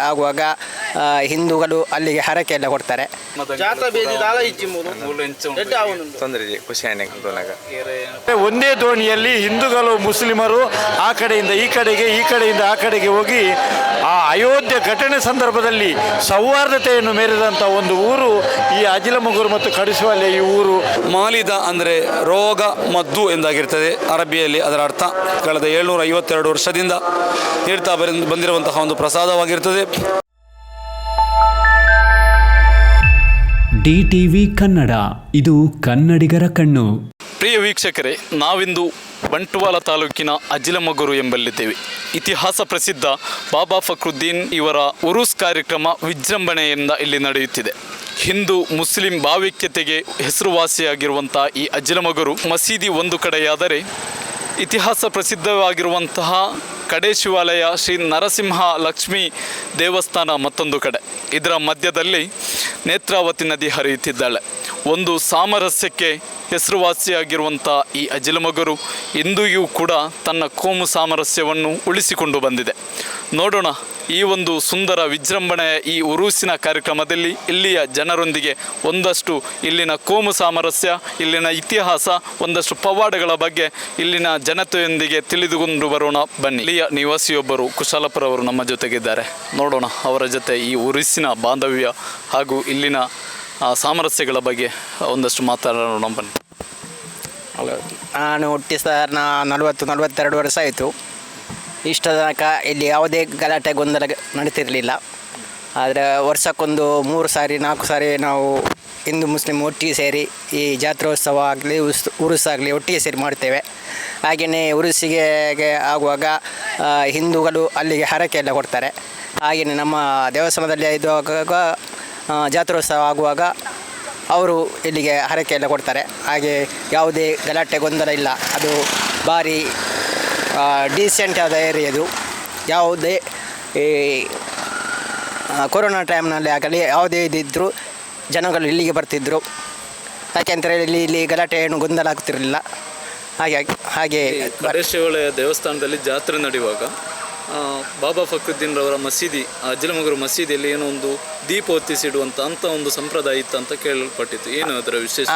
ಆಗುವಾಗ ಹಿಂದೂಗಳು ಅಲ್ಲಿಗೆ ಹರಕೆ ಎಲ್ಲ ಕೊಡ್ತಾರೆ. ಒಂದೇ ದೋಣಿಯಲ್ಲಿ ಹಿಂದೂಗಳು ಮುಸ್ಲಿಮರು ಆ ಕಡೆಯಿಂದ ಈ ಕಡೆಗೆ ಈ ಕಡೆಯಿಂದ ಆ ಕಡೆಗೆ ಹೋಗಿ ಆ ಅಯೋಧ್ಯೆ ಘಟನೆ ಸಂದರ್ಭದಲ್ಲಿ ಸೌಹಾರ್ದತೆಯನ್ನು ಮೆರೆದಂಥ ಒಂದು ಊರು ಈ ಅಜಿಲಮುಗುರು ಮತ್ತು ಕಡಿಸುವಲ್ಲಿ ಈ ಊರು. ಮಾಲಿದ ಅಂದರೆ ರೋಗ ಮದ್ದು ಎಂದಾಗಿರ್ತದೆ ಅರಬಿಯಲ್ಲಿ. ಅದರ ಅರ್ಥ ಕಳೆದ 752 ವರ್ಷದಿಂದ ನೀಡ್ತಾ ಬಂದಿರುವಂತಹ ಒಂದು ಪ್ರಸಾದವಾಗಿರ್ತದೆ. DTV ಕನ್ನಡ, ಇದು ಕನ್ನಡಿಗರ ಕಣ್ಣು. ಪ್ರಿಯ ವೀಕ್ಷಕರೇ, ನಾವಿಂದು ಬಂಟ್ವಾಳ ತಾಲೂಕಿನ ಅಜಿಲಮಗುರು ಎಂಬಲ್ಲಿದ್ದೇವೆ. ಇತಿಹಾಸ ಪ್ರಸಿದ್ಧ ಬಾಬಾ ಫಕ್ರುದ್ದೀನ್ ಇವರ ಉರುಸ್ ಕಾರ್ಯಕ್ರಮ ವಿಜೃಂಭಣೆಯಿಂದ ಇಲ್ಲಿ ನಡೆಯುತ್ತಿದೆ. ಹಿಂದೂ ಮುಸ್ಲಿಂ ಭಾವೈಕ್ಯತೆಗೆ ಹೆಸರುವಾಸಿಯಾಗಿರುವಂಥ ಈ ಅಜಿಲಮಗುರು ಮಸೀದಿ ಒಂದು ಕಡೆಯಾದರೆ, ಇತಿಹಾಸ ಪ್ರಸಿದ್ಧವಾಗಿರುವಂತಹ ಕಡೆ ಶಿವಾಲಯ ಶ್ರೀ ನರಸಿಂಹ ಲಕ್ಷ್ಮೀ ದೇವಸ್ಥಾನ ಮತ್ತೊಂದು ಕಡೆ. ಇದರ ಮಧ್ಯದಲ್ಲಿ ನೇತ್ರಾವತಿ ನದಿ ಹರಿಯುತ್ತಿದ್ದಾಳೆ. ಒಂದು ಸಾಮರಸ್ಯಕ್ಕೆ ಹೆಸರುವಾಸಿಯಾಗಿರುವಂಥ ಈ ಅಜಿಲಮಗುರು ಇಂದಿಗೂ ಕೂಡ ತನ್ನ ಕೋಮು ಸಾಮರಸ್ಯವನ್ನು ಉಳಿಸಿಕೊಂಡು ಬಂದಿದೆ. ನೋಡೋಣ ಈ ಒಂದು ಸುಂದರ ವಿಜೃಂಭಣೆಯ ಈ ಉರೂಸಿನ ಕಾರ್ಯಕ್ರಮದಲ್ಲಿ ಇಲ್ಲಿಯ ಜನರೊಂದಿಗೆ ಒಂದಷ್ಟು ಇಲ್ಲಿನ ಕೋಮು ಸಾಮರಸ್ಯ, ಇಲ್ಲಿನ ಇತಿಹಾಸ, ಒಂದಷ್ಟು ಪವಾಡಗಳ ಬಗ್ಗೆ ಇಲ್ಲಿನ ಜನತೆಯೊಂದಿಗೆ ತಿಳಿದುಕೊಂಡು ಬರೋಣ ಬನ್ನಿ. ಇಲ್ಲಿಯ ನಿವಾಸಿಯೊಬ್ಬರು ಕುಶಾಲಪುರವರು ನಮ್ಮ ಜೊತೆಗಿದ್ದಾರೆ. ನೋಡೋಣ ಅವರ ಜೊತೆ ಈ ಉರುಸಿನ ಬಾಂಧವ್ಯ ಹಾಗೂ ಇಲ್ಲಿನ ಸಾಮರಸ್ಯಗಳ ಬಗ್ಗೆ ಒಂದಷ್ಟು ಮಾತಾಡೋಣ ಬನ್ನಿ. ನಾನು ಹುಟ್ಟಿ ಸರ್ 42 ವರ್ಷ ಆಯಿತು. ಇಷ್ಟ ತನಕ ಇಲ್ಲಿ ಯಾವುದೇ ಗಲಾಟೆ ಗೊಂದಲ ನಡೀತಿರಲಿಲ್ಲ. ಆದರೆ ವರ್ಷಕ್ಕೊಂದು 3 ಸಾರಿ 4 ಸಾರಿ ನಾವು ಹಿಂದೂ ಮುಸ್ಲಿಂ ಒಟ್ಟಿಗೆ ಸೇರಿ ಈ ಜಾತ್ರೋತ್ಸವ ಆಗಲಿ ಉರುಸಾಗಲಿ ಒಟ್ಟಿಗೆ ಸೇರಿ ಮಾಡ್ತೇವೆ. ಹಾಗೆಯೇ ಉರುಸಿಗೆ ಆಗುವಾಗ ಹಿಂದೂಗಳು ಅಲ್ಲಿಗೆ ಹರಕೆ ಎಲ್ಲ ಕೊಡ್ತಾರೆ. ಹಾಗೆಯೇ ನಮ್ಮ ದೇವಸ್ಥಾನದಲ್ಲಿ ಇದ್ದಾಗ ಜಾತ್ರೋತ್ಸವ ಆಗುವಾಗ ಅವರು ಇಲ್ಲಿಗೆ ಹರಕೆ ಎಲ್ಲ ಕೊಡ್ತಾರೆ. ಹಾಗೆ ಯಾವುದೇ ಗಲಾಟೆ ಗೊಂದಲ ಇಲ್ಲ. ಅದು ಭಾರಿ ಡೀಸೆಂಟ್ ಆದ ಏರಿಯದು. ಯಾವುದೇ ಈ ಕೊರೋನಾ ಟೈಮ್ನಲ್ಲಿ ಆಗಲಿ ಯಾವುದೇ ಇದ್ದಿದ್ದರೂ ಜನಗಳು ಇಲ್ಲಿಗೆ ಬರ್ತಿದ್ದರು. ಯಾಕೆಂದರೆ ಇಲ್ಲಿ ಗಲಾಟೆ ಏನು ಗೊಂದಲ ಆಗ್ತಿರಲಿಲ್ಲ. ಹಾಗೆ ಕಡೇಶ್ವರ ದೇವಸ್ಥಾನದಲ್ಲಿ ಜಾತ್ರೆ ನಡೆಯುವಾಗ ಬಾಬಾ ಫಕ್ರುದ್ದೀನ್ ರವರ ಮಸೀದಿ, ಅಜಿಲಮಗುರು ಮಸೀದಿಯಲ್ಲಿ ಏನೋ ಒಂದು ದೀಪ ಹೊತ್ತಿಸಿಡುವಂಥ ಅಂಥ ಒಂದು ಸಂಪ್ರದಾಯ ಇತ್ತು ಅಂತ ಕೇಳಲ್ಪಟ್ಟಿತ್ತು. ಏನು ಅದರ ವಿಶೇಷ?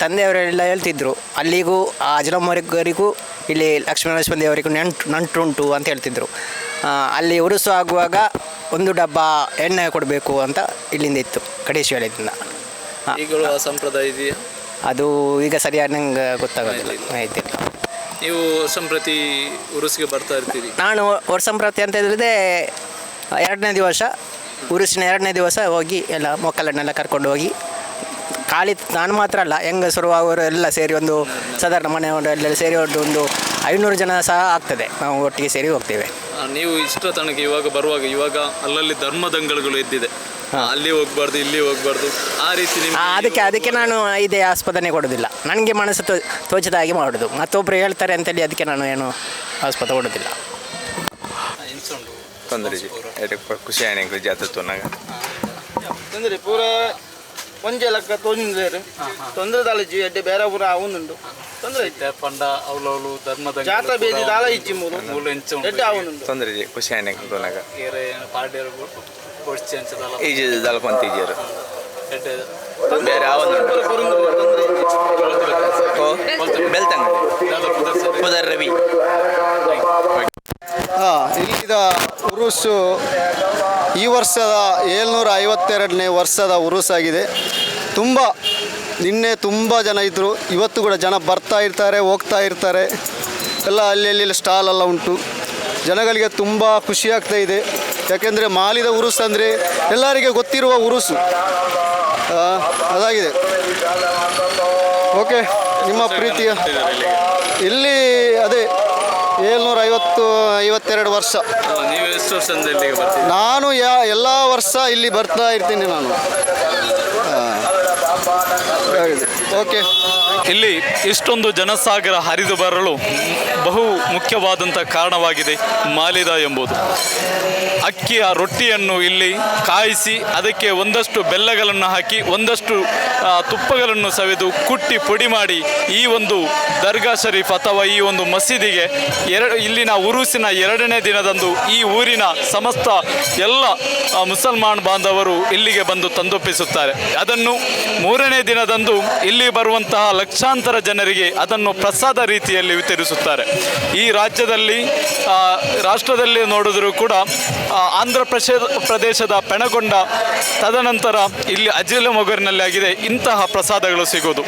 ತಂದೆಯವರೆಲ್ಲ ಹೇಳ್ತಿದ್ರು, ಅಲ್ಲಿಗೂ ಆ ಅಜಿಲಮಗುರಿಗೂ ಇಲ್ಲಿ ಲಕ್ಷ್ಮೀ ದೇವರಿಗೂ ನಂಟುಂಟು ಅಂತ ಹೇಳ್ತಿದ್ರು. ಅಲ್ಲಿ ಉರುಸು ಆಗುವಾಗ 1 ಡಬ್ಬ ಎಣ್ಣೆ ಕೊಡಬೇಕು ಅಂತ ಇಲ್ಲಿಂದ ಇತ್ತು, ಕಡೇಶ್ವರದಿಂದ. ಈಗಲೂ ಆ ಸಂಪ್ರದಾಯ ಇದೆಯಾ? ಅದು ಈಗ ಸರಿಯಾಗಿ ನಂಗೆ ಗೊತ್ತಾಗೋದಿಲ್ಲ, ಆಯ್ತಿಲ್ಲ. ನೀವು ಸಂಪ್ರತಿ ಉರುಸಿಗೆ ಬರ್ತಾ ಇರ್ತೀರಿ? ನಾನು ವರ್ಷಂಪ್ರತಿ ಅಂತ ಹೇಳಿದ್ರೆ 2ನೇ ದಿವಸ, ಉರುಸಿನ 2ನೇ ದಿವಸ ಹೋಗಿ ಎಲ್ಲ ಮಕ್ಕಳನ್ನೆಲ್ಲ ಕರ್ಕೊಂಡು ಹೋಗಿ ಖಾಲಿ ನಾನು ಮಾತ್ರ ಅಲ್ಲ, ಹೆಂಗಸರು ಅವರು ಎಲ್ಲ ಸೇರಿ ಒಂದು ಸಾಧಾರಣ ಮನೆಯವರೆಲ್ಲ ಸೇರಿ ಒಂದು 500 ಜನ ಸಹ ಆಗ್ತದೆ. ನಾವು ಒಟ್ಟಿಗೆ ಸೇರಿ ಹೋಗ್ತೇವೆ. ನೀವು ಇಷ್ಟರ ತನಕ ಇವಾಗ ಅಲ್ಲಲ್ಲಿ ಧರ್ಮದಂಗಳುಗಳು ಎದ್ದಿದೆ, ಅಲ್ಲಿ ಹೋಗ್ಬಾರ್ದು ಇಲ್ಲಿ ಹೋಗ್ಬಾರ್ದು ಆ ರೀತಿ ಅದಕ್ಕೆ ನಾನು ಇದೇ ಆಸ್ಪದನೆ ಕೊಡೋದಿಲ್ಲ. ನನಗೆ ಮನಸ್ಸು ತೋಚಿದ ಹಾಗೆ ಮಾಡೋದು. ಮತ್ತೊಬ್ಬರು ಹೇಳ್ತಾರೆ ಅಂತೇಳಿ ಅದಕ್ಕೆ ನಾನು ಏನು ಆಸ್ಪದ ಕೊಡೋದಿಲ್ಲ. ಖುಷಿ ಆಣೆ ಜಾತ್ರೆ ತೊಂದರೆ ಪೂರ ಒಂಜೆ ಲೆಕ್ಕ ತೊಂದರೆ ತಾಲಜಿ ಎಡ್ಡೆ ಬೇರೆ ಪೂರ ಅವನುಂಡು ತೊಂದರೆ ಪಂಡ ಅವಳು ಧರ್ಮದ ಜಾತ್ರೆ ಬೇದಿ ದಾಳ ಇಜ್ಜಿ ಮೂರು ಎಡ್ಡೆ ಅವನುಂಡು ತೊಂದರೆ ಖುಷಿ ಆಣೆ ಪಾಡ್ಯರು ಈಜಿ ದಲ್ಕೊಂತಿದ್ಯರು ಬೇರೆ ಅವನುಂಡು ಬೆಲ್ತಂಗ ಪುದರ್ ರವಿ. ಇಲ್ಲಿದ ಉರುಸು ಈ ವರ್ಷದ 752ನೇ ವರ್ಷದ ಉರುಸಾಗಿದೆ. ನಿನ್ನೆ ತುಂಬ ಜನ ಇದ್ದರು, ಇವತ್ತು ಕೂಡ ಜನ ಬರ್ತಾ ಇರ್ತಾರೆ, ಹೋಗ್ತಾ ಇರ್ತಾರೆ. ಎಲ್ಲ ಅಲ್ಲಿ ಸ್ಟಾಲೆಲ್ಲ ಉಂಟು. ಜನಗಳಿಗೆ ತುಂಬ ಖುಷಿಯಾಗ್ತಾ ಇದೆ. ಯಾಕೆಂದರೆ ಮಾಲಿದ ಉರುಸು ಅಂದರೆ ಎಲ್ಲರಿಗೆ ಗೊತ್ತಿರುವ ಉರುಸು ಅದಾಗಿದೆ. ಓಕೆ, ನಿಮ್ಮ ಪ್ರೀತಿಯ ಇಲ್ಲಿ ಅದೇ 752 ವರ್ಷ. ನಾನು ಎಲ್ಲ ವರ್ಷ ಇಲ್ಲಿ ಬರ್ತಾ ಇರ್ತೀನಿ ನಾನು. ಓಕೆ. ಇಲ್ಲಿ ಇಷ್ಟೊಂದು ಜನಸಾಗರ ಹರಿದು ಬರಲು ಬಹು ಮುಖ್ಯವಾದಂಥ ಕಾರಣವಾಗಿದೆ ಮಾಲಿದ ಎಂಬುದು. ಅಕ್ಕಿಯ ರೊಟ್ಟಿಯನ್ನು ಇಲ್ಲಿ ಕಾಯಿಸಿ ಅದಕ್ಕೆ ಒಂದಷ್ಟು ಬೆಲ್ಲಗಳನ್ನು ಹಾಕಿ ಒಂದಷ್ಟು ತುಪ್ಪಗಳನ್ನು ಸವೆದು ಕುಟ್ಟಿ ಪುಡಿ ಮಾಡಿ ಈ ಒಂದು ದರ್ಗಾ ಶರೀಫ್ ಅಥವಾ ಈ ಒಂದು ಮಸೀದಿಗೆ ಇಲ್ಲಿನ ಉರುಸಿನ 2ನೇ ದಿನದಂದು ಈ ಊರಿನ ಸಮಸ್ತ ಎಲ್ಲ ಮುಸಲ್ಮಾನ್ ಬಾಂಧವರು ಇಲ್ಲಿಗೆ ಬಂದು ತಂದೊಪ್ಪಿಸುತ್ತಾರೆ. ಅದನ್ನು 3ನೇ ದಿನದಂದು ಇಲ್ಲಿ ಬರುವಂತಹ ಲಕ್ಷಾಂತರ ಜನರಿಗೆ ಅದನ್ನು ಪ್ರಸಾದ ರೀತಿಯಲ್ಲಿ ವಿತರಿಸುತ್ತಾರೆ. ಈ ರಾಷ್ಟ್ರದಲ್ಲಿ ನೋಡಿದರೂ ಕೂಡ ಆಂಧ್ರ ಪ್ರದೇಶದ ಪೆಣಗೊಂಡ, ತದನಂತರ ಇಲ್ಲಿ ಅಜಿಲಮೊಗರಿನಲ್ಲಿ ಆಗಿದೆ ಇಂತಹ ಪ್ರಸಾದಗಳು ಸಿಗೋದು.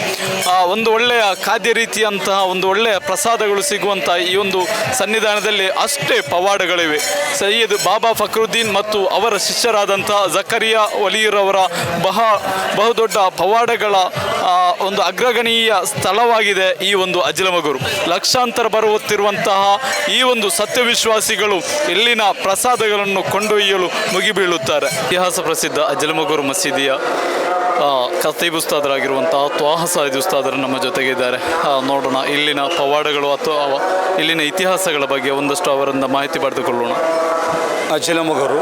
ಒಂದು ಒಳ್ಳೆಯ ಖಾದ್ಯ ರೀತಿಯಂತಹ ಒಂದು ಒಳ್ಳೆಯ ಪ್ರಸಾದಗಳು ಸಿಗುವಂಥ ಈ ಒಂದು ಸನ್ನಿಧಾನದಲ್ಲಿ ಅಷ್ಟೇ ಪವಾಡಗಳಿವೆ. ಸೈಯದ್ ಬಾಬಾ ಫಕ್ರುದ್ದೀನ್ ಮತ್ತು ಅವರ ಶಿಷ್ಯರಾದಂಥ ಜಕರಿಯಾ ವಲಿಯರವರ ಬಹುದೊಡ್ಡ ಪವಾಡಗಳ ಒಂದು ಅಗ್ರಗಣೀಯ ಸ್ಥಳವಾಗಿದೆ ಈ ಒಂದು ಅಜಿಲಮೊಗರು. ಲಕ್ಷಾಂತರ ಬರುತ್ತಿರುವಂತಹ ಈ ಒಂದು ಸತ್ಯವಿಶ್ವಾಸಿಗಳು ಇಲ್ಲಿನ ಪ್ರಸಾದಗಳನ್ನು ಕೊಂಡೊಯ್ಯಲು ಮುಗಿಬೀಳುತ್ತಾರೆ. ಇತಿಹಾಸ ಪ್ರಸಿದ್ಧ ಅಜಿಲಮೊಗರು ಮಸೀದಿಯ ಖತೀಬ್ ಉಸ್ತಾದರಾಗಿರುವಂತಹ ತ್ವಾಹ ಸಾಯಿದ್ ಉಸ್ತಾದರು ನಮ್ಮ ಜೊತೆಗಿದ್ದಾರೆ. ನೋಡೋಣ ಇಲ್ಲಿನ ಪವಾಡಗಳು ಅಥವಾ ಇಲ್ಲಿನ ಇತಿಹಾಸಗಳ ಬಗ್ಗೆ ಒಂದಷ್ಟು ಅವರಿಂದ ಮಾಹಿತಿ ಪಡೆದುಕೊಳ್ಳೋಣ. ಅಜಿಲಮೊಗರು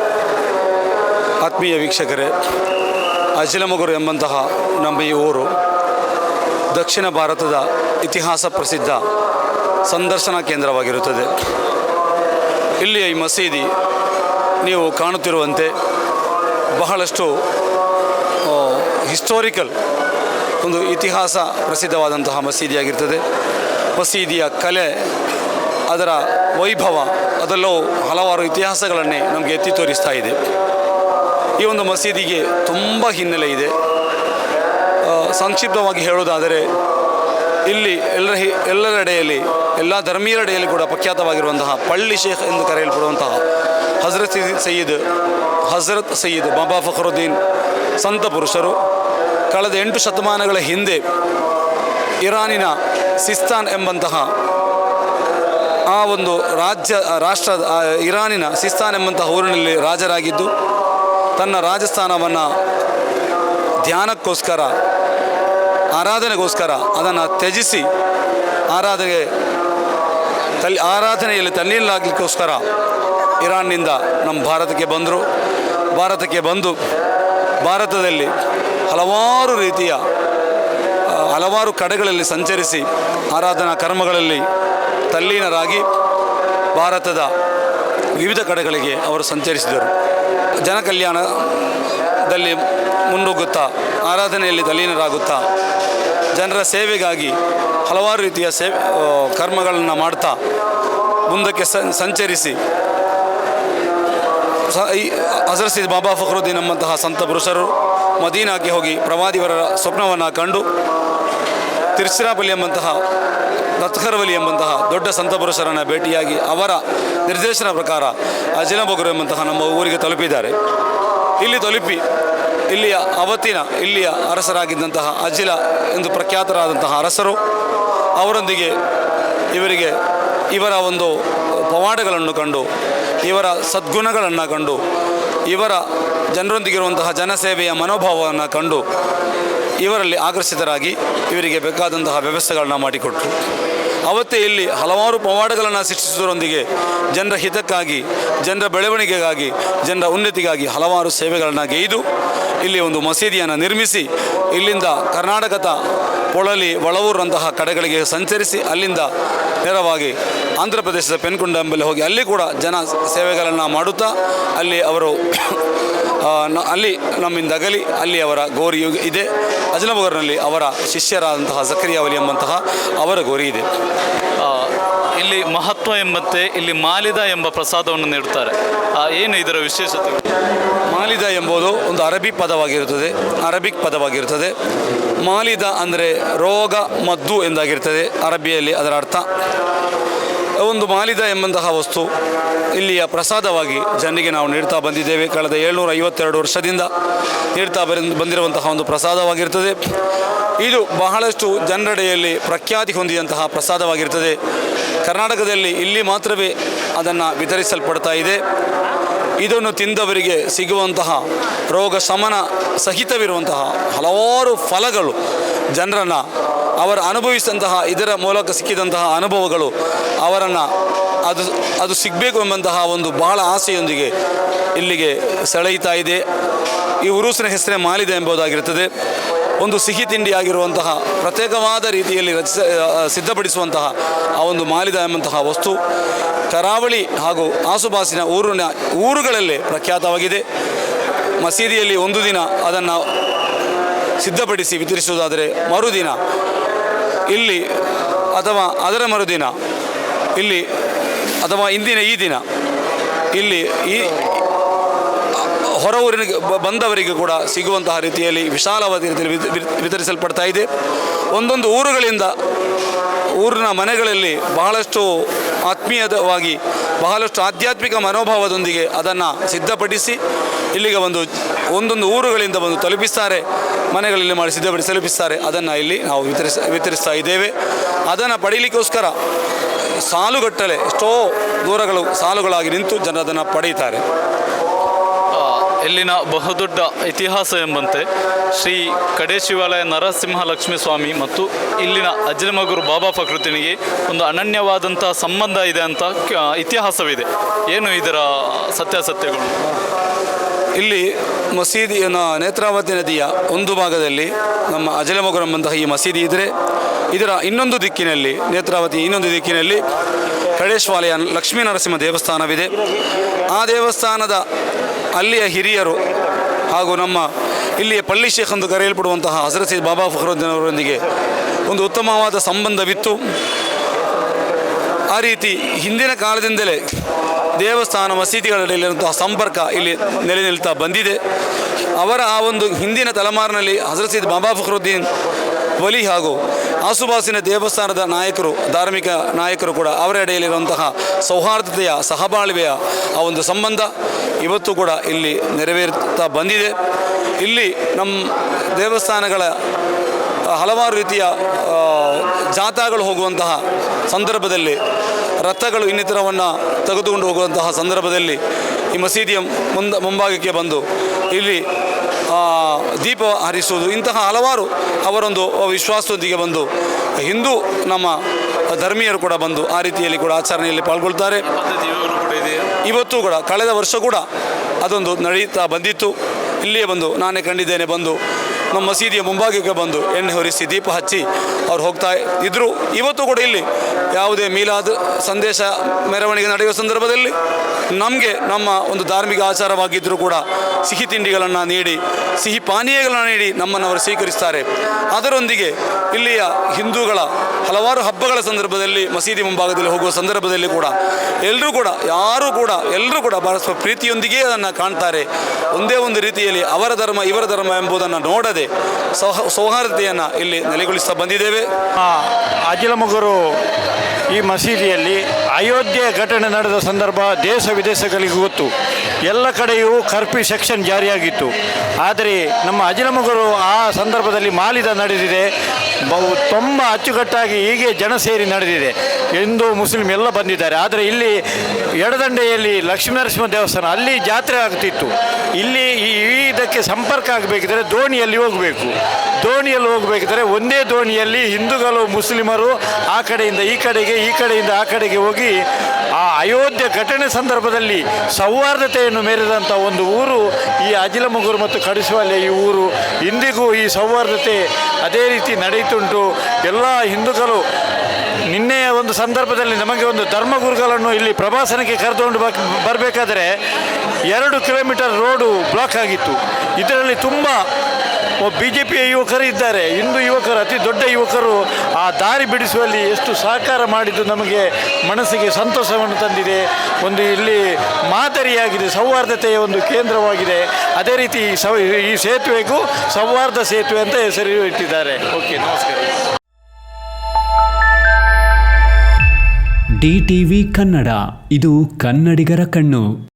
ಆತ್ಮೀಯ ವೀಕ್ಷಕರೇ, ಅಜಿಲಮೊಗರು ಎಂಬಂತಹ ನಮ್ಮ ಈ ಊರು ದಕ್ಷಿಣ ಭಾರತದ ಇತಿಹಾಸ ಪ್ರಸಿದ್ಧ ಸಂದರ್ಶನ ಕೇಂದ್ರವಾಗಿರುತ್ತದೆ. ಇಲ್ಲಿಯ ಈ ಮಸೀದಿ ನೀವು ಕಾಣುತ್ತಿರುವಂತೆ ಬಹಳಷ್ಟು ಹಿಸ್ಟೋರಿಕಲ್ ಒಂದು ಇತಿಹಾಸ ಪ್ರಸಿದ್ಧವಾದಂತಹ ಮಸೀದಿಯಾಗಿರ್ತದೆ. ಮಸೀದಿಯ ಕಲೆ, ಅದರ ವೈಭವ, ಅದೆಲ್ಲವೂ ಹಲವಾರು ಇತಿಹಾಸಗಳನ್ನೇ ನಮಗೆ ಎತ್ತಿ ತೋರಿಸ್ತಾ ಇದೆ. ಈ ಒಂದು ಮಸೀದಿಗೆ ತುಂಬ ಹಿನ್ನೆಲೆ ಇದೆ. ಸಂಕ್ಷಿಪ್ತವಾಗಿ ಹೇಳುವುದಾದರೆ ಇಲ್ಲಿ ಎಲ್ಲರೆಡೆಯಲ್ಲಿ, ಎಲ್ಲ ಧರ್ಮೀಯರೆಡೆಯಲ್ಲಿ ಕೂಡ ಪ್ರಖ್ಯಾತವಾಗಿರುವಂತಹ ಪಳ್ಳಿ ಶೇಖ್ ಎಂದು ಕರೆಯಲ್ಪಡುವಂತಹ ಹಜರತ್ ಸಯ್ಯದ್ ಬಾಬಾ ಫಕ್ರುದ್ದೀನ್ ಸಂತ ಪುರುಷರು ಕಳೆದ 8 ಶತಮಾನಗಳ ಹಿಂದೆ ಇರಾನಿನ ಸಿಸ್ತಾನ್ ಎಂಬಂತಹ ಆ ಒಂದು ರಾಷ್ಟ್ರ ಇರಾನಿನ ಸಿಸ್ತಾನ್ ಎಂಬಂತಹ ಊರಿನಲ್ಲಿ ರಾಜರಾಗಿದ್ದು ತನ್ನ ರಾಜಸ್ಥಾನವನ್ನು ಧ್ಯಾನಕ್ಕೋಸ್ಕರ, ಆರಾಧನೆಗೋಸ್ಕರ ಅದನ್ನು ತ್ಯಜಿಸಿ ಆರಾಧನೆಯಲ್ಲಿ ತಲ್ಲೀನಲಾಗಲಿಕ್ಕೋಸ್ಕರ ಇರಾನ್ನಿಂದ ನಮ್ಮ ಭಾರತಕ್ಕೆ ಬಂದರು. ಭಾರತಕ್ಕೆ ಬಂದು ಭಾರತದಲ್ಲಿ ಹಲವಾರು ಕಡೆಗಳಲ್ಲಿ ಸಂಚರಿಸಿ ಆರಾಧನಾ ಕರ್ಮಗಳಲ್ಲಿ ತಲ್ಲೀನರಾಗಿ ಭಾರತದ ವಿವಿಧ ಕಡೆಗಳಿಗೆ ಅವರು ಸಂಚರಿಸಿದರು. ಜನಕಲ್ಯಾಣದಲ್ಲಿ ಮುನ್ನುಗ್ಗುತ್ತಾ, ಆರಾಧನೆಯಲ್ಲಿ ತಲ್ಲೀನರಾಗುತ್ತಾ, ಜನರ ಸೇವೆಗಾಗಿ ಹಲವಾರು ರೀತಿಯ ಕರ್ಮಗಳನ್ನು ಮಾಡ್ತಾ ಮುಂದಕ್ಕೆ ಸಂಚರಿಸಿ ಹಜರತ್ ಸಯ್ಯದ್ ಬಾಬಾ ಫಕ್ರುದ್ದೀನ್ ಎಂಬಂತಹ ಸಂತ ಪುರುಷರು ಮದೀನಾಕ್ಕೆ ಹೋಗಿ ಪ್ರವಾದಿವರ ಸ್ವಪ್ನವನ್ನು ಕಂಡು ತಿರುಚಿರಾಪಲ್ಲಿ ಎಂಬಂತಹ ಲತ್ಖರ್ವಲಿ ಎಂಬಂತಹ ದೊಡ್ಡ ಸಂತ ಪುರುಷರನ್ನು ಭೇಟಿಯಾಗಿ ಅವರ ನಿರ್ದೇಶನ ಪ್ರಕಾರ ಅಜಿಲಮೊಗರು ಎಂಬಂತಹ ನಮ್ಮ ಊರಿಗೆ ತಲುಪಿದ್ದಾರೆ. ಇಲ್ಲಿ ತಲುಪಿ ಇಲ್ಲಿಯ ಅರಸರಾಗಿದ್ದಂತಹ ಅಜಿಲ ಎಂದು ಪ್ರಖ್ಯಾತರಾದಂತಹ ಅರಸರು ಅವರೊಂದಿಗೆ ಇವರ ಒಂದು ಪವಾಡಗಳನ್ನು ಕಂಡು, ಇವರ ಸದ್ಗುಣಗಳನ್ನು ಕಂಡು, ಇವರ ಜನರೊಂದಿಗಿರುವಂತಹ ಜನಸೇವೆಯ ಮನೋಭಾವವನ್ನು ಕಂಡು ಇವರಲ್ಲಿ ಆಕರ್ಷಿತರಾಗಿ ಇವರಿಗೆ ಬೇಕಾದಂತಹ ವ್ಯವಸ್ಥೆಗಳನ್ನು ಮಾಡಿಕೊಟ್ರು. ಅವತ್ತೇ ಇಲ್ಲಿ ಹಲವಾರು ಪವಾಡಗಳನ್ನು ಸೃಷ್ಟಿಸುವುದರೊಂದಿಗೆ ಜನರ ಹಿತಕ್ಕಾಗಿ, ಜನರ ಬೆಳವಣಿಗೆಗಾಗಿ, ಜನರ ಉನ್ನತಿಗಾಗಿ ಹಲವಾರು ಸೇವೆಗಳನ್ನು ಗೈದು ಇಲ್ಲಿ ಒಂದು ಮಸೀದಿಯನ್ನು ನಿರ್ಮಿಸಿ ಇಲ್ಲಿಂದ ಕರ್ನಾಟಕದ ಪೊಳಲಿ, ಒಳವೂರಂತಹ ಕಡೆಗಳಿಗೆ ಸಂಚರಿಸಿ ಅಲ್ಲಿಂದ ನೇರವಾಗಿ ಆಂಧ್ರ ಪ್ರದೇಶದ ಪೆನ್ಕೊಂಡ ಎಂಬಲ್ಲಿ ಹೋಗಿ ಅಲ್ಲಿ ಕೂಡ ಜನ ಸೇವೆಗಳನ್ನು ಮಾಡುತ್ತಾ ಅಲ್ಲಿ ನಮ್ಮಿಂದ ಅಗಲಿ ಅಲ್ಲಿ ಅವರ ಗೋರಿ ಇದೆ. ಅಜಿಲಮೊಗರಿನಲ್ಲಿ ಅವರ ಶಿಷ್ಯರಾದಂತಹ ಜಕರಿಯಾ ವಲಿ ಎಂಬಂತಹ ಅವರ ಗೋರಿ ಇದೆ. ಇಲ್ಲಿ ಮಹತ್ವ ಎಂಬಂತೆ ಇಲ್ಲಿ ಮಾಲಿದ ಎಂಬ ಪ್ರಸಾದವನ್ನು ನೀಡುತ್ತಾರೆ. ಏನು ಇದರ ವಿಶೇಷತೆ? ಮಾಲಿದ ಎಂಬುದು ಒಂದು ಅರಬಿಕ್ ಪದವಾಗಿರುತ್ತದೆ. ಮಾಲಿದ ಅಂದರೆ ರೋಗ ಮದ್ದು ಎಂದಾಗಿರ್ತದೆ ಅರಬಿಯಲ್ಲಿ. ಅದರ ಅರ್ಥ ಒಂದು ಮಾಲಿದ ಎಂಬಂತಹ ವಸ್ತು ಇಲ್ಲಿಯ ಪ್ರಸಾದವಾಗಿ ಜನರಿಗೆ ನಾವು ನೀಡ್ತಾ ಬಂದಿದ್ದೇವೆ. ಕಳೆದ 752 ವರ್ಷದಿಂದ ನೀಡ್ತಾ ಬಂದಿರುವಂತಹ ಒಂದು ಪ್ರಸಾದವಾಗಿರ್ತದೆ. ಇದು ಬಹಳಷ್ಟು ಜನರೆಡೆಯಲ್ಲಿ ಪ್ರಖ್ಯಾತಿ ಹೊಂದಿದಂತಹ ಪ್ರಸಾದವಾಗಿರ್ತದೆ. ಕರ್ನಾಟಕದಲ್ಲಿ ಇಲ್ಲಿ ಮಾತ್ರವೇ ಅದನ್ನು ವಿತರಿಸಲ್ಪಡ್ತಾ ಇದೆ. ಇದನ್ನು ತಿಂದವರಿಗೆ ಸಿಗುವಂತಹ ರೋಗ ಶಮನ ಸಹಿತವಿರುವಂತಹ ಹಲವಾರು ಫಲಗಳು ಜನರನ್ನು ಅವರು ಅನುಭವಿಸಿದಂತಹ ಇದರ ಮೂಲಕ ಸಿಕ್ಕಿದಂತಹ ಅನುಭವಗಳು ಅವರನ್ನು ಅದು ಸಿಗಬೇಕು ಎಂಬಂತಹ ಒಂದು ಬಹಳ ಆಸೆಯೊಂದಿಗೆ ಇಲ್ಲಿಗೆ ಸೆಳೆಯುತ್ತಾ ಇದೆ. ಈ ಉರುಸಿನ ಹೆಸರೇ ಮಾಲಿದ ಎಂಬುದಾಗಿರುತ್ತದೆ. ಒಂದು ಸಿಹಿ ತಿಂಡಿಯಾಗಿರುವಂತಹ ಪ್ರತ್ಯೇಕವಾದ ರೀತಿಯಲ್ಲಿ ಸಿದ್ಧಪಡಿಸುವಂತಹ ಆ ಒಂದು ಮಾಲಿದ ಎಂಬಂತಹ ವಸ್ತು ಕರಾವಳಿ ಹಾಗೂ ಆಸುಪಾಸಿನ ಊರುಗಳಲ್ಲೇ ಪ್ರಖ್ಯಾತವಾಗಿದೆ. ಮಸೀದಿಯಲ್ಲಿ ಒಂದು ದಿನ ಅದನ್ನು ಸಿದ್ಧಪಡಿಸಿ ವಿತರಿಸುವುದಾದರೆ ಮರುದಿನ ಇಲ್ಲಿ ಅಥವಾ ಅದರ ಮರುದಿನ ಇಲ್ಲಿ ಅಥವಾ ಇಂದಿನ ಈ ದಿನ ಇಲ್ಲಿ ಈ ಹೊರ ಊರಿನಿಗೆ ಬಂದವರಿಗೆ ಕೂಡ ಸಿಗುವಂತಹ ರೀತಿಯಲ್ಲಿ ವಿಶಾಲವಾದ ರೀತಿಯಲ್ಲಿ ವಿತರಿಸಲ್ಪಡ್ತಾ ಇದೆ. ಒಂದೊಂದು ಊರಿನ ಮನೆಗಳಲ್ಲಿ ಬಹಳಷ್ಟು ಆತ್ಮೀಯವಾಗಿ ಬಹಳಷ್ಟು ಆಧ್ಯಾತ್ಮಿಕ ಮನೋಭಾವದೊಂದಿಗೆ ಅದನ್ನು ಸಿದ್ಧಪಡಿಸಿ ಇಲ್ಲಿಗೆ ಒಂದೊಂದು ಊರುಗಳಿಂದ ಬಂದು ತಲುಪಿಸ್ತಾರೆ, ಮನೆಗಳಲ್ಲಿ ಮಾಡಿ ಸಿದ್ಧಪಡಿಸಿ ತಲುಪಿಸ್ತಾರೆ. ಅದನ್ನು ಇಲ್ಲಿ ನಾವು ವಿತರಿಸ್ತಾ ಇದ್ದೇವೆ. ಅದನ್ನು ಪಡೀಲಿಕ್ಕೋಸ್ಕರ ಸಾಲುಗಟ್ಟಲೆ ಎಷ್ಟೋ ಸಾಲುಗಳಾಗಿ ನಿಂತು ಜನರು ಅದನ್ನು ಪಡೆಯುತ್ತಾರೆ. ಇಲ್ಲಿನ ಬಹುದೊಡ್ಡ ಇತಿಹಾಸ ಎಂಬಂತೆ ಶ್ರೀ ಕಡೆ ಶಿವಾಲಯ ನರಸಿಂಹ ಲಕ್ಷ್ಮೀ ಸ್ವಾಮಿ ಮತ್ತು ಇಲ್ಲಿನ ಅಜ್ಜಲಮಗೂರು ಬಾಬಾ ಫಕ್ರುದ್ದೀನ್ಗೆ ಒಂದು ಅನನ್ಯವಾದಂಥ ಸಂಬಂಧ ಇದೆ ಅಂತ ಇತಿಹಾಸವಿದೆ. ಏನು ಇದರ ಸತ್ಯಾಸತ್ಯಗಳು? ಇಲ್ಲಿ ಮಸೀದಿಯನ್ನು ನೇತ್ರಾವತಿ ನದಿಯ ಒಂದು ಭಾಗದಲ್ಲಿ ನಮ್ಮ ಅಜ್ಜಲಮಗೂರು ಎಂಬಂತಹ ಈ ಮಸೀದಿ ಇದ್ದರೆ, ಇದರ ಇನ್ನೊಂದು ದಿಕ್ಕಿನಲ್ಲಿ ನೇತ್ರಾವತಿ ಇನ್ನೊಂದು ದಿಕ್ಕಿನಲ್ಲಿ ಕಡೇಶ್ವಾಲಯ ಲಕ್ಷ್ಮೀ ನರಸಿಂಹ ದೇವಸ್ಥಾನವಿದೆ. ಆ ದೇವಸ್ಥಾನದ ಅಲ್ಲಿಯ ಹಿರಿಯರು ಹಾಗೂ ನಮ್ಮ ಇಲ್ಲಿಯ ಪಳ್ಳಿ ಶೇಖ್ ಎಂದು ಕರೆಯಲ್ಪಡುವಂತಹ ಹಜರತ್ ಸೈಯದ್ ಬಾಬಾ ಫಕ್ರುದ್ದೀನ್ ಅವರೊಂದಿಗೆ ಒಂದು ಉತ್ತಮವಾದ ಸಂಬಂಧವಿತ್ತು. ಆ ರೀತಿ ಹಿಂದಿನ ಕಾಲದಿಂದಲೇ ದೇವಸ್ಥಾನ ಮಸೀದಿಗಳಲ್ಲಿರುವಂತಹ ಸಂಪರ್ಕ ಇಲ್ಲಿ ನೆಲೆ ನಿಲ್ತಾ ಬಂದಿದೆ. ಅವರ ಆ ಒಂದು ಹಿಂದಿನ ತಲೆಮಾರಿನಲ್ಲಿ ಹಜರತ್ ಸೈಯದ್ ಬಾಬಾ ಫಕ್ರುದ್ದೀನ್ ವಲಿ ಹಾಗೂ ಆಸುಪಾಸಿನ ದೇವಸ್ಥಾನದ ನಾಯಕರು, ಧಾರ್ಮಿಕ ನಾಯಕರು ಕೂಡ ಅವರ ಎಡೆಯಲ್ಲಿರುವಂತಹ ಸೌಹಾರ್ದತೆಯ ಸಹಬಾಳ್ವೆಯ ಆ ಒಂದು ಸಂಬಂಧ ಇವತ್ತು ಕೂಡ ಇಲ್ಲಿ ನೆರವೇರುತ್ತಾ ಬಂದಿದೆ. ಇಲ್ಲಿ ನಮ್ಮ ದೇವಸ್ಥಾನಗಳ ಹಲವಾರು ರೀತಿಯ ಜಾಥಾಗಳು ಹೋಗುವಂತಹ ಸಂದರ್ಭದಲ್ಲಿ, ರಥಗಳು ಇನ್ನಿತರವನ್ನು ತೆಗೆದುಕೊಂಡು ಹೋಗುವಂತಹ ಸಂದರ್ಭದಲ್ಲಿ ಈ ಮಸೀದಿಯ ಮುಂಭಾಗಕ್ಕೆ ಬಂದು ಇಲ್ಲಿ ದೀಪ ಹರಿಸುವುದು, ಇಂತಹ ಹಲವಾರು ಅವರೊಂದು ವಿಶ್ವಾಸದೊಂದಿಗೆ ಬಂದು ಹಿಂದೂ ನಮ್ಮ ಧರ್ಮೀಯರು ಕೂಡ ಬಂದು ಆ ರೀತಿಯಲ್ಲಿ ಕೂಡ ಆಚರಣೆಯಲ್ಲಿ ಪಾಲ್ಗೊಳ್ತಾರೆ. ಇವತ್ತು ಕೂಡ ಕಳೆದ ವರ್ಷ ಕೂಡ ಅದೊಂದು ನಡೀತಾ ಬಂದಿತ್ತು. ಇಲ್ಲಿಯೇ ಬಂದು ನಾನೇ ಕಂಡಿದ್ದೇನೆ, ಬಂದು ನಮ್ಮ ಮಸೀದಿಯ ಮುಂಭಾಗಕ್ಕೆ ಬಂದು ಎಣ್ಣೆ ಹೊರಿಸಿ ದೀಪ ಹಚ್ಚಿ ಅವ್ರು ಹೋಗ್ತಾ ಇದ್ದರು. ಇವತ್ತು ಕೂಡ ಇಲ್ಲಿ ಯಾವುದೇ ಮೀಲಾದ್ ಸಂದೇಶ ಮೆರವಣಿಗೆ ನಡೆಯುವ ಸಂದರ್ಭದಲ್ಲಿ ನಮಗೆ ನಮ್ಮ ಒಂದು ಧಾರ್ಮಿಕ ಆಚಾರವಾಗಿದ್ದರೂ ಕೂಡ ಸಿಹಿ ತಿಂಡಿಗಳನ್ನು ನೀಡಿ, ಸಿಹಿ ಪಾನೀಯಗಳನ್ನು ನೀಡಿ ನಮ್ಮನ್ನು ಅವರು ಸ್ವೀಕರಿಸ್ತಾರೆ. ಅದರೊಂದಿಗೆ ಇಲ್ಲಿಯ ಹಿಂದೂಗಳ ಹಲವಾರು ಹಬ್ಬಗಳ ಸಂದರ್ಭದಲ್ಲಿ ಮಸೀದಿ ಮುಂಭಾಗದಲ್ಲಿ ಹೋಗುವ ಸಂದರ್ಭದಲ್ಲಿ ಕೂಡ ಎಲ್ಲರೂ ಕೂಡ ಬಹಳ ಪ್ರೀತಿಯೊಂದಿಗೆ ಅದನ್ನು ಕಾಣ್ತಾರೆ. ಒಂದೇ ಒಂದು ರೀತಿಯಲ್ಲಿ ಅವರ ಧರ್ಮ ಇವರ ಧರ್ಮ ಎಂಬುದನ್ನು ನೋಡದೆ ಸೌಹಾರ್ದತೆಯನ್ನು ಇಲ್ಲಿ ನೆಲೆಗೊಳಿಸ್ತಾ ಬಂದಿದ್ದೇವೆ. ಅಜ್ಜಲಮಗೂರು ಈ ಮಸೀದಿಯಲ್ಲಿ ಅಯೋಧ್ಯೆ ಘಟನೆ ನಡೆದ ಸಂದರ್ಭ ದೇಶ ವಿದೇಶಗಳಿಗೂ ಗೊತ್ತು. ಎಲ್ಲ ಕಡೆಯೂ ಕರ್ಫ್ಯೂ ಸೆಕ್ಷನ್ ಜಾರಿಯಾಗಿತ್ತು. ಆದರೆ ನಮ್ಮ ಅಜ್ಜಲಮಗೂರು ಆ ಸಂದರ್ಭದಲ್ಲಿ ಮಾಲಿದ ನಡೆದಿದೆ. ತುಂಬ ಅಚ್ಚುಕಟ್ಟಾಗಿ ಹೀಗೆ ಜನ ಸೇರಿ ನಡೆದಿದೆ. ಹಿಂದೂ ಮುಸ್ಲಿಂ ಎಲ್ಲ ಬಂದಿದ್ದಾರೆ. ಆದರೆ ಇಲ್ಲಿ ಎಡದಂಡೆಯಲ್ಲಿ ಲಕ್ಷ್ಮೀನರಸಿಂಹ ದೇವಸ್ಥಾನ, ಅಲ್ಲಿ ಜಾತ್ರೆ ಆಗ್ತಿತ್ತು. ಇಲ್ಲಿ ಇದಕ್ಕೆ ಸಂಪರ್ಕ ಆಗಬೇಕಿದ್ರೆ ದೋಣಿಯಲ್ಲಿ ಹೋಗಬೇಕು. ದೋಣಿಯಲ್ಲಿ ಹೋಗಬೇಕಿದ್ರೆ ಒಂದೇ ದೋಣಿಯಲ್ಲಿ ಹಿಂದೂಗಳು ಮುಸ್ಲಿಮರು ಆ ಕಡೆಯಿಂದ ಈ ಕಡೆಗೆ, ಈ ಕಡೆಯಿಂದ ಆ ಕಡೆಗೆ ಹೋಗಿ ಆ ಅಯೋಧ್ಯೆ ಘಟನೆ ಸಂದರ್ಭದಲ್ಲಿ ಸೌಹಾರ್ದತೆಯನ್ನು ಮೆರೆದಂಥ ಒಂದು ಊರು ಈ ಅಜ್ಜಲಮಗೂರು ಮತ್ತು ಕಡೇಶ್ವಾಲಯ ಈ ಊರು. ಇಂದಿಗೂ ಈ ಸೌಹಾರ್ದತೆ ಅದೇ ರೀತಿ ನಡೆಯುತ್ತುಂಟು. ಎಲ್ಲ ಹಿಂದೂಗಳು ನಿನ್ನೆಯ ಒಂದು ಸಂದರ್ಭದಲ್ಲಿ ನಮಗೆ ಒಂದು ಧರ್ಮಗುರುಗಳನ್ನು ಇಲ್ಲಿ ಪ್ರವಾಸನಕ್ಕೆ ಕರೆದುಕೊಂಡು ಬರಬೇಕಾದ್ರೆ 2 ಕಿಲೋಮೀಟರ್ ರೋಡು ಬ್ಲಾಕ್ ಆಗಿತ್ತು. ಇದರಲ್ಲಿ ತುಂಬ BJPಯ ಯುವಕರು ಇದ್ದಾರೆ. ಹಿಂದೂ ಯುವಕರು, ಅತಿ ದೊಡ್ಡ ಯುವಕರು ಆ ದಾರಿ ಬಿಡಿಸುವಲ್ಲಿ ಎಷ್ಟು ಸಹಕಾರ ಮಾಡಿದ್ದು ನಮಗೆ ಮನಸ್ಸಿಗೆ ಸಂತೋಷವನ್ನು ತಂದಿದೆ. ಒಂದು ಇಲ್ಲಿ ಮಾದರಿಯಾಗಿದೆ, ಸೌಹಾರ್ದತೆಯ ಒಂದು ಕೇಂದ್ರವಾಗಿದೆ. ಅದೇ ರೀತಿ ಈ ಸೇತುವೆಗೂ ಸೌಹಾರ್ದ ಸೇತುವೆ ಅಂತ ಹೆಸರು ಇಟ್ಟಿದ್ದಾರೆ. ಓಕೆ, ನಮಸ್ಕಾರ. DTV ಕನ್ನಡ, ಇದು ಕನ್ನಡಿಗರ ಕಣ್ಣು.